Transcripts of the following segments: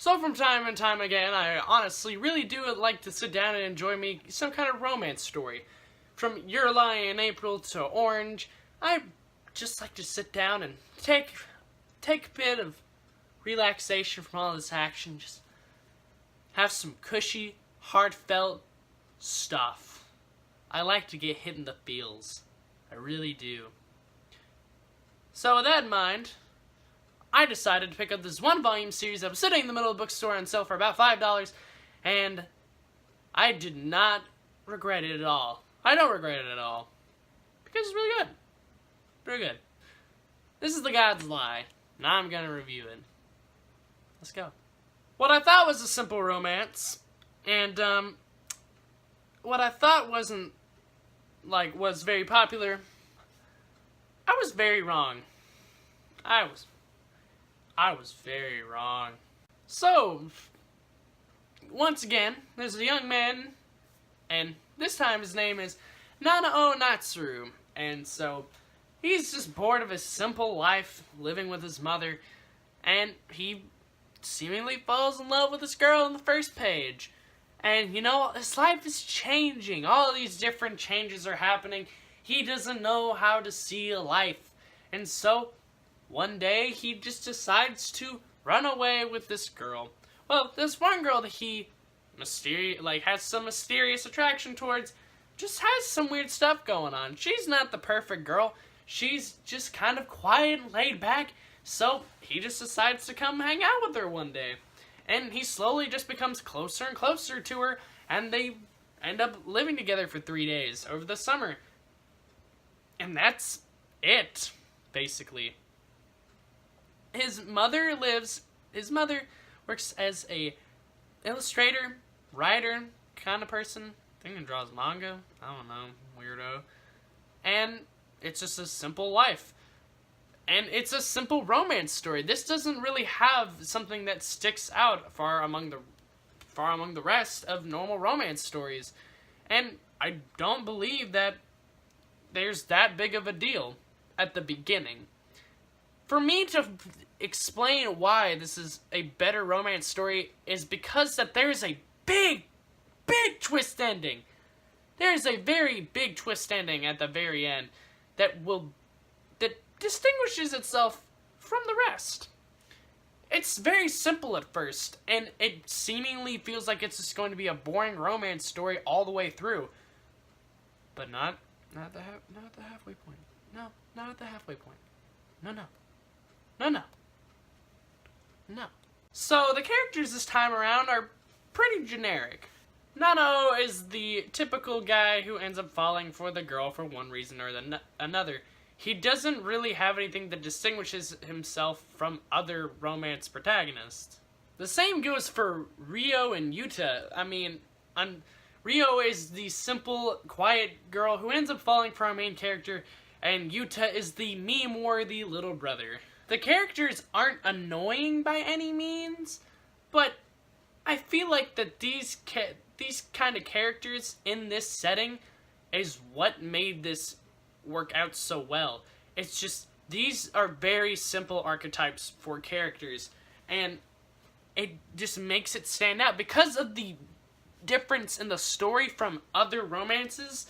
So from time and time again, I honestly really do like to sit down and enjoy me some kind of romance story. From Your Lie in April to Orange, I just like to sit down and take a bit of relaxation from all this action, just have some cushy, heartfelt stuff. I like to get hit in the feels. I really do. So with that in mind, I decided to pick up this one-volume series that was sitting in the middle of the bookstore on sale for about $5, and I did not regret it at all. I don't regret it at all, because it's really good. Very good. This is The God's Lie. Now I'm gonna review it. Let's go. What I thought was a simple romance, and what I thought was very popular, I was very wrong. I was very wrong. So, once again, there's a young man, and this time his name is Nanao Natsuru, and so he's just bored of his simple life living with his mother, and he seemingly falls in love with this girl on the first page. And, you know, his life is changing. All these different changes are happening. He doesn't know how to see life. And so, one day, he just decides to run away with this girl. Well, this one girl that he has some mysterious attraction towards just has some weird stuff going on. She's not the perfect girl. She's just kind of quiet and laid back. So, he just decides to come hang out with her one day. And he slowly just becomes closer and closer to her, and they end up living together for 3 days over the summer. And that's it, basically. His mother works as a illustrator, writer, kind of person. I think he draws manga. I don't know, weirdo. And it's just a simple life. And it's a simple romance story. This doesn't really have something that sticks out far among the rest of normal romance stories. And I don't believe that there's that big of a deal at the beginning. For me to explain why this is a better romance story is because that there's a big twist ending. There's a very big twist ending at the very end that distinguishes itself from the rest. It's very simple at first, and it seemingly feels like it's just going to be a boring romance story all the way through. But not at the halfway point. No, not at the halfway point. No. So the characters this time around are pretty generic. Nano is the typical guy who ends up falling for the girl for one reason or another. He doesn't really have anything that distinguishes himself from other romance protagonists. The same goes for Rio and Yuta. I mean, Rio is the simple, quiet girl who ends up falling for our main character, and Yuta is the meme-worthy little brother. The characters aren't annoying by any means, but I feel like that these kind of characters in this setting is what made this work out so well. It's just, these are very simple archetypes for characters, and it just makes it stand out. Because of the difference in the story from other romances,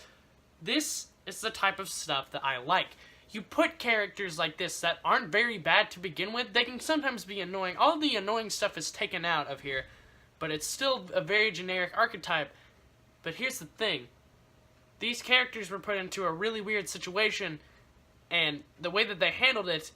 this is the type of stuff that I like. You put characters like this that aren't very bad to begin with, they can sometimes be annoying. All the annoying stuff is taken out of here, but it's still a very generic archetype. But here's the thing. These characters were put into a really weird situation, and the way that they handled it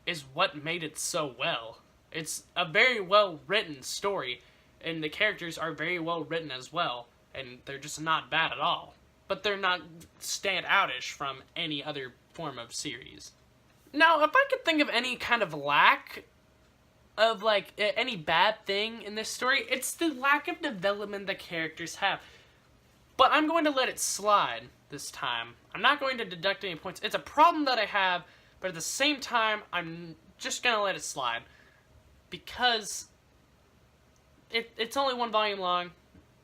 is what made it so well. It's a very well-written story, and the characters are very well-written as well, and they're just not bad at all. But they're not stand-outish from any other form of series. Now, if I could think of any kind of lack of, any bad thing in this story, it's the lack of development the characters have. But I'm going to let it slide this time. I'm not going to deduct any points. It's a problem that I have, but at the same time, I'm just going to let it slide. Because it's only one volume long.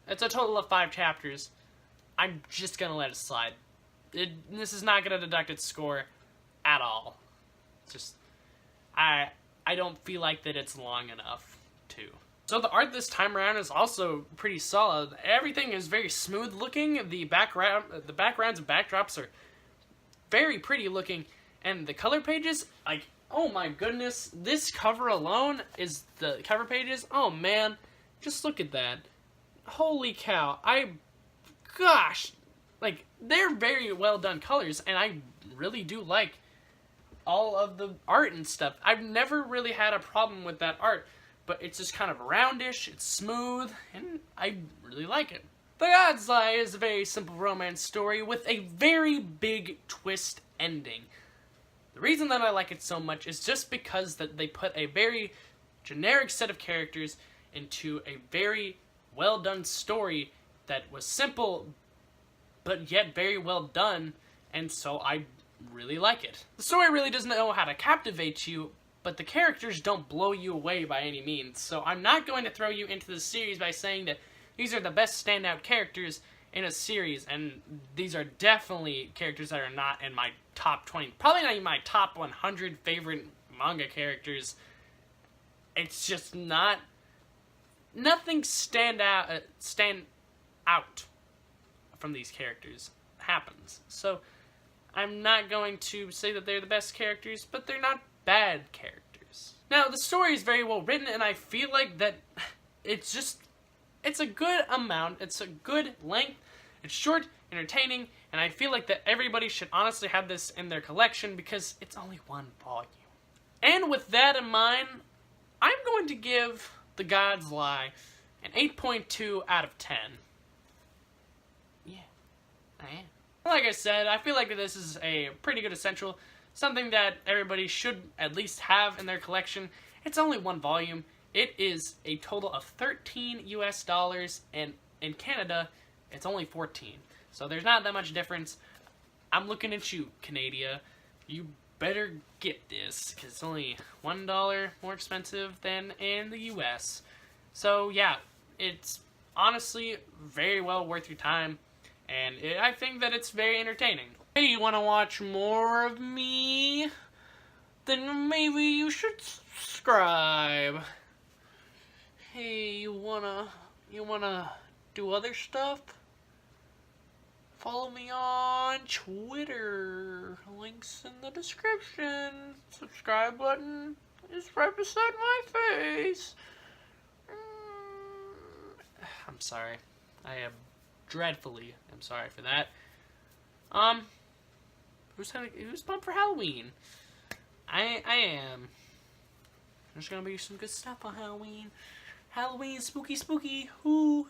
It's a total of 5 chapters. I'm just going to let it slide. This is not going to deduct its score at all. It's just, I don't feel like that it's long enough to. So the art this time around is also pretty solid. Everything is very smooth looking. The backgrounds and backdrops are very pretty looking, and the color pages, like, oh my goodness, this cover alone is the cover pages. Oh man, just look at that. Holy cow. Gosh, like, they're very well done colors, and I really do like all of the art and stuff. I've never really had a problem with that art, but it's just kind of roundish, it's smooth, and I really like it. The God's Lie is a very simple romance story with a very big twist ending. The reason that I like it so much is just because that they put a very generic set of characters into a very well done story that was simple but yet very well done, and so I really like it. The story really doesn't know how to captivate you, but the characters don't blow you away by any means, so I'm not going to throw you into the series by saying that these are the best standout characters in a series, and these are definitely characters that are not in my top 20, probably not even my top 100 favorite manga characters. It's just not, nothing stand out from these characters happens. So I'm not going to say that they're the best characters, but they're not bad characters. Now, the story is very well written, and I feel like that it's a good amount, it's a good length, it's short, entertaining, and I feel like that everybody should honestly have this in their collection because it's only one volume. And with that in mind, I'm going to give The God's Lie an 8.2 out of 10. Yeah, I am. Like I said, I feel like this is a pretty good essential, something that everybody should at least have in their collection. It's only one volume. It is a total of $13 US, and in Canada, it's only 14. So there's not that much difference. I'm looking at you, Canada. You better get this, because it's only $1 more expensive than in the US. So yeah, it's honestly very well worth your time, and I think that it's very entertaining. Hey, you want to watch more of me? Then maybe you should subscribe. Hey, you wanna do other stuff? Follow me on Twitter. Links in the description. Subscribe button is right beside my face. I'm sorry. I am dreadfully sorry for that. Who's pumped for Halloween? I am. There's gonna be some good stuff on Halloween. Halloween, spooky, spooky. Ooh.